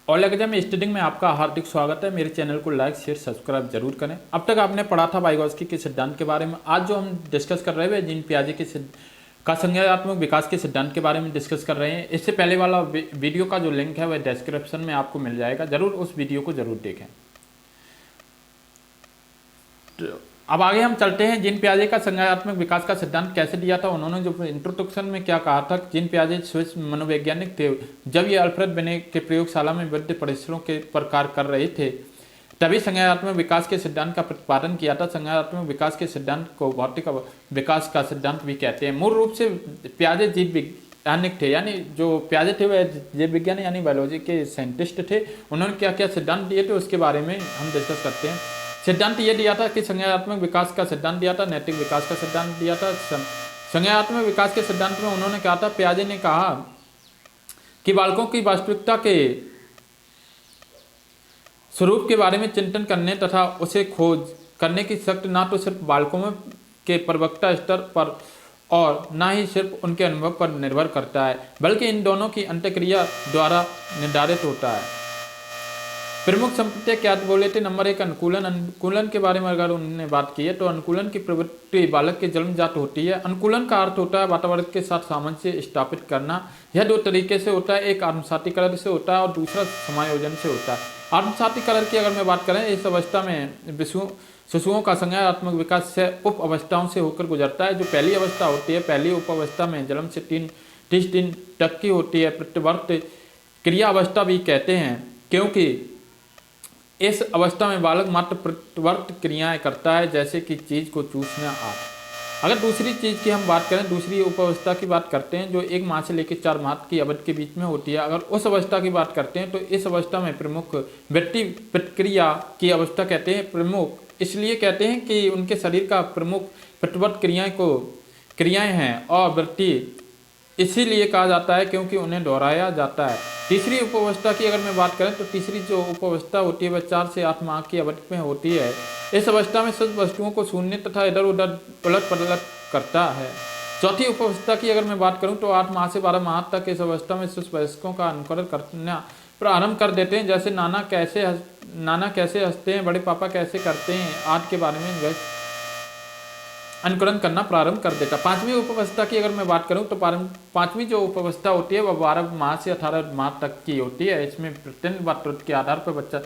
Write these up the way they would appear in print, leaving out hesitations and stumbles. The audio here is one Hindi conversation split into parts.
और एग्जाम स्टडिंग में आपका हार्दिक स्वागत है। मेरे चैनल को लाइक शेयर सब्सक्राइब जरूर करें। अब तक आपने पढ़ा था वाइगोत्स्की के सिद्धांत के बारे में। आज जो हम डिस्कस कर रहे हैं जीन पियाजे के का संज्ञानात्मक विकास के सिद्धांत के बारे में डिस्कस कर रहे हैं। इससे पहले वाला वीडियो का जो लिंक है वह डिस्क्रिप्शन में आपको मिल जाएगा, जरूर उस वीडियो को जरूर देखें। अब आगे हम चलते हैं। जीन पियाजे का संज्ञानात्मक विकास का सिद्धांत कैसे दिया था। उन्होंने जो इंट्रोडक्शन में क्या कहा था, जीन पियाजे स्विस मनोवैज्ञानिक थे। जब ये अल्फ्रेड बिने के प्रयोगशाला में विविध परिसरों के पर कार्य कर रहे थे तभी संज्ञानात्मक विकास के सिद्धांत का प्रतिपादन किया था। संज्ञानात्मक विकास के सिद्धांत को भौतिक विकास का सिद्धांत भी कहते हैं। मूल रूप से पियाजे जीव वैज्ञानिक थे, यानी जो पियाजे थे वह जीव विज्ञानी यानी बायोलॉजी के साइंटिस्ट थे। उन्होंने क्या क्या सिद्धांत दिए थे उसके बारे में हम डिस्कस करते हैं। सिद्धांत ये दिया था कि संज्ञानात्मक विकास का सिद्धांत दिया था, नैतिक विकास का सिद्धांत दिया था। संज्ञानात्मक विकास के सिद्धांत में उन्होंने कहा था, पियाजे ने कहा कि बालकों की वास्तविकता के स्वरूप के बारे में चिंतन करने तथा उसे खोज करने की शक्ति न तो सिर्फ बालकों में के प्रवक्ता स्तर पर और न ही सिर्फ उनके अनुभव पर निर्भर करता है, बल्कि इन दोनों की अंतःक्रिया द्वारा निर्धारित होता है। प्रमुख संपत्ति क्या बोले थे। नंबर 1 अनुकूलन। अनुकूलन के बारे में अगर उन्होंने बात की है तो अनुकूलन की प्रवृत्ति बालक के जन्मजात होती है। अनुकूलन का अर्थ होता है वातावरण के साथ सामंजस्य स्थापित करना। यह दो तरीके से होता है, एक आत्मसातीकरण से होता है और दूसरा समायोजन से होता है। आत्मसातीकरण की अगर मैं बात करें, इस अवस्था में शिशुओं का संज्ञानात्मक विकास से उप अवस्थाओं से होकर गुजरता है। जो पहली अवस्था होती है, पहली उप अवस्था में जन्म से 30 दिन तक की होती है। प्रतिवर्त क्रिया अवस्था भी कहते हैं, क्योंकि इस अवस्था में बालक मात्र प्रतिवर्त क्रियाएं करता है, जैसे कि चीज को चूसना आदि। अगर दूसरी चीज की हम बात करें, दूसरी उपावस्था की बात करते हैं जो 1 माह से लेकर 4 माह की अवधि के बीच में होती है। अगर उस अवस्था की बात करते हैं तो इस अवस्था में प्रमुख वृत्ति प्रतिक्रिया की अवस्था कहते हैं। प्रमुख इसलिए कहते हैं कि उनके शरीर का प्रमुख प्रतिवर्त क्रियाएं हैं और वृत्ति इसीलिए कहा जाता है क्योंकि उन्हें दोहराया जाता है। तीसरी उपावस्था की अगर मैं बात करें तो तीसरी जो उपावस्था होती है वह 4 से 8 माह की अवधि में होती है। इस अवस्था में सब वस्तुओं को शून्य तथा इधर उधर उलट पलट करता है। चौथी उपावस्था की अगर मैं बात करूं तो 8 माह से 12 माह तक इस अवस्था में शिशु वयस्कों का अनुकरण करना प्रारंभ कर देते हैं, जैसे नाना कैसे हंसते हैं, बड़े पापा कैसे करते हैं आदि के बारे में अनुकरण करना प्रारंभ कर देता। 5वीं उपावस्था की अगर मैं बात करूं तो 5वीं जो उपावस्था होती है वह 12 माह से 18 माह तक की होती है। इसमें प्रत्येक बात के आधार पर बच्चा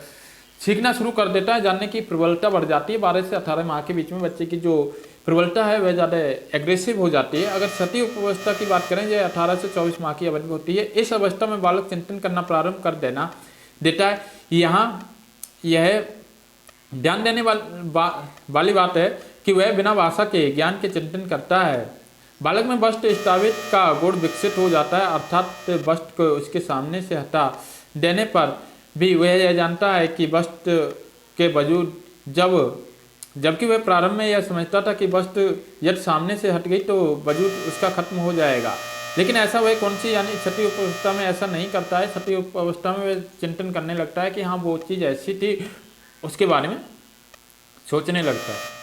सीखना शुरू कर देता है, जानने की प्रबलता बढ़ जाती है। 12 से 18 माह के बीच में बच्चे की जो प्रबलता है वह ज़्यादा एग्रेसिव हो जाती है। अगर 7वीं उपावस्था की बात करें, यह 18 से 24 माह की अवधि होती है। इस अवस्था में बालक चिंतन करना प्रारंभ कर देता है। यहाँ यह ध्यान देने वाली बात है कि वह बिना भाषा के ज्ञान के चिंतन करता है। बालक में वस्तु स्थापित का गुण विकसित हो जाता है, अर्थात वस्तु को उसके सामने से हटा देने पर भी वह यह जानता है कि वस्तु के वजूद जबकि वह प्रारंभ में यह समझता था कि वस्तु यदि सामने से हट गई तो वजूद उसका खत्म हो जाएगा, लेकिन ऐसा वह कौन सी यानी 6वीं उपावस्था में ऐसा नहीं करता है। 6वीं उपावस्था में वह चिंतन करने लगता है कि हाँ वो चीज़ ऐसी थी, उसके बारे में सोचने लगता है।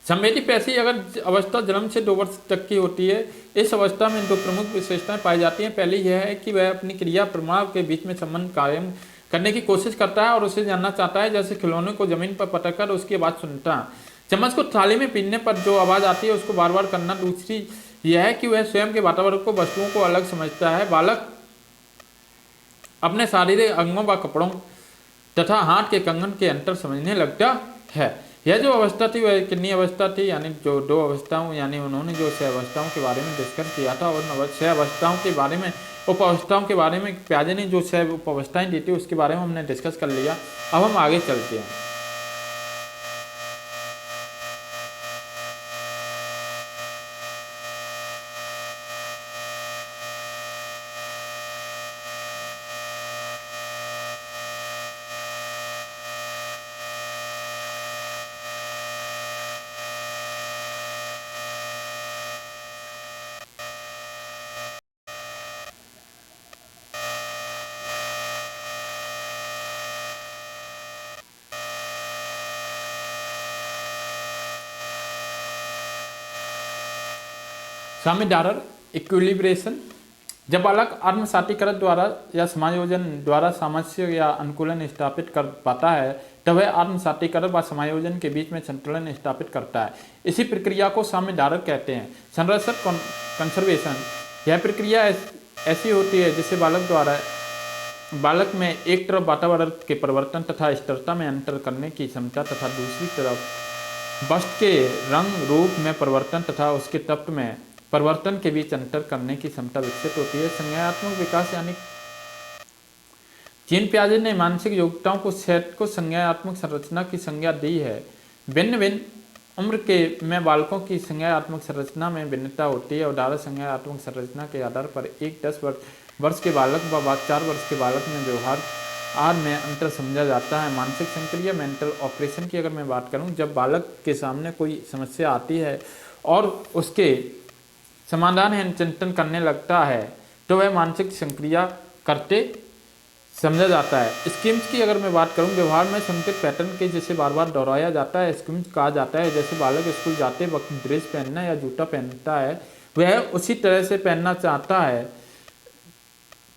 संवेदी पैसी अगर अवस्था जन्म से 2 वर्ष तक की होती है। इस अवस्था में 2 प्रमुख विशेषताएं पाई जाती हैं। पहली यह है कि वह अपनी क्रिया प्रमाण के बीच में संबंध कायम करने की कोशिश करता है और उसे जानना चाहता है, जैसे खिलौने को जमीन पर पटक कर उसकी आवाज़ सुनता है। चम्मच को थाली में पीने पर जो आवाज़ आती है उसको बार बार करना। दूसरी यह है कि वह स्वयं के वातावरण को, वस्तुओं को अलग समझता है। बालक अपने शारीरिक अंगों व कपड़ों तथा हाथ के कंगन के अंतर समझने लगता है। यह जो अवस्था थी वह कितनी अवस्था थी, यानी जो 2 अवस्थाओं, यानी उन्होंने जो 6 अवस्थाओं के बारे में डिस्कस किया था और 6 अवस्थाओं के बारे में, उपावस्थाओं के बारे में पियाजे ने जो 6 उपावस्थाएं दी थी उसके बारे में हमने डिस्कस कर लिया। अब हम आगे चलते हैं। स्वामी डारर इक्विलिब्रेशन जब बालक आत्मसातीकरण द्वारा या समायोजन द्वारा सामंजस्य या अनुकूलन स्थापित कर पाता है तब वह आत्मसातीकरण व समायोजन के बीच में संतुलन स्थापित करता है। इसी प्रक्रिया को साम्य धारक कहते हैं। संरक्षक कंजर्वेशन, यह प्रक्रिया ऐसी होती है जिसे बालक में एक तरफ वातावरण के परिवर्तन तथा स्थिरता में अंतर करने की क्षमता तथा दूसरी तरफ वस्तु के रंग रूप में परिवर्तन तथा उसके तत्व में परिवर्तन के बीच अंतर करने की क्षमता विकसित होती है। संज्ञानात्मक विकास यानी जीन पियाजे ने मानसिक योग्यताओं को सेट को संज्ञानात्मक संरचना की संज्ञा दी है। भिन्न भिन्न उम्र के में बालकों की संज्ञानात्मक संरचना में भिन्नता होती है। उदाहरण संज्ञानात्मक संरचना के आधार पर एक 10 वर्ष के बालक व 4 वर्ष के बालक में व्यवहार में अंतर समझा जाता है। मानसिक संक्रिया मेंटल ऑपरेशन की अगर मैं बात करूं, जब बालक के सामने कोई समस्या आती है और उसके समाधान है चिंतन करने लगता है तो वह मानसिक संक्रिया करते समझा जाता है। स्कीम्स की अगर मैं बात करूं, व्यवहार में संकेत पैटर्न के जिसे बार बार दोहराया जाता है स्कीम्स कहा जाता है। जैसे बालक स्कूल जाते वक्त ड्रेस पहनना या जूता पहनता है, वह उसी तरह से पहनना चाहता है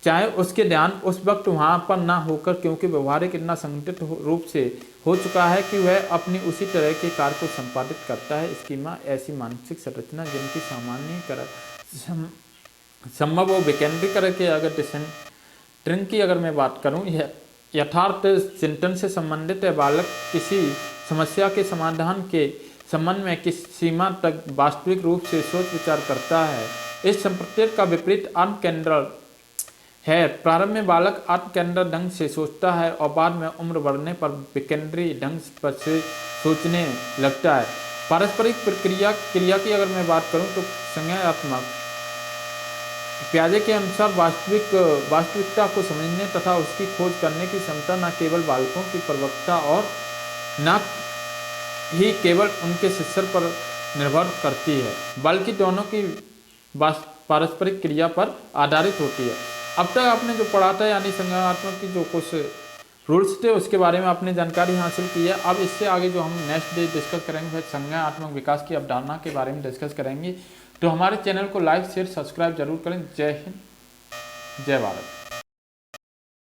चाहे उसके ध्यान उस वक्त वहाँ पर ना होकर, क्योंकि व्यवहारिक इतना संगठित रूप से हो चुका है कि वह अपनी उसी तरह के कार्य को संपादित करता है। स्कीमा ऐसी मानसिक संरचना जिनकी सामान्यीकरण संभव हो। विकेंद्रीकरण के अगर ट्रिंग की अगर मैं बात करूं, यह यथार्थ चिंतन से संबंधित है। बालक किसी समस्या के समाधान के संबंध में किस सीमा तक वास्तविक रूप से सोच विचार करता है। इस संप्रत्यय का विपरीत आत्मकेंद्र है। प्रारंभ में बालक आत्मकेंद्र ढंग से सोचता है और बाद में उम्र बढ़ने पर विकेंद्री ढंग पर से सोचने लगता है। पारस्परिक क्रिया की अगर मैं बात करूं तो संज्ञानात्मक पियाजे के अनुसार वास्तविकता को समझने तथा उसकी खोज करने की क्षमता न केवल बालकों की प्रवक्ता और न ही केवल उनके शिक्षण पर निर्भर करती है, बल्कि दोनों की पारस्परिक क्रिया पर आधारित होती है। अब तक आपने जो पढ़ा था यानी संज्ञानात्मक की जो कुछ रूल्स थे उसके बारे में आपने जानकारी हासिल की है। अब इससे आगे जो हम नेक्स्ट डे डिस्कस करेंगे फिर संज्ञानात्मक विकास की अवधारणा के बारे में डिस्कस करेंगे। तो हमारे चैनल को लाइक शेयर सब्सक्राइब जरूर करें। जय हिंद, जय भारत।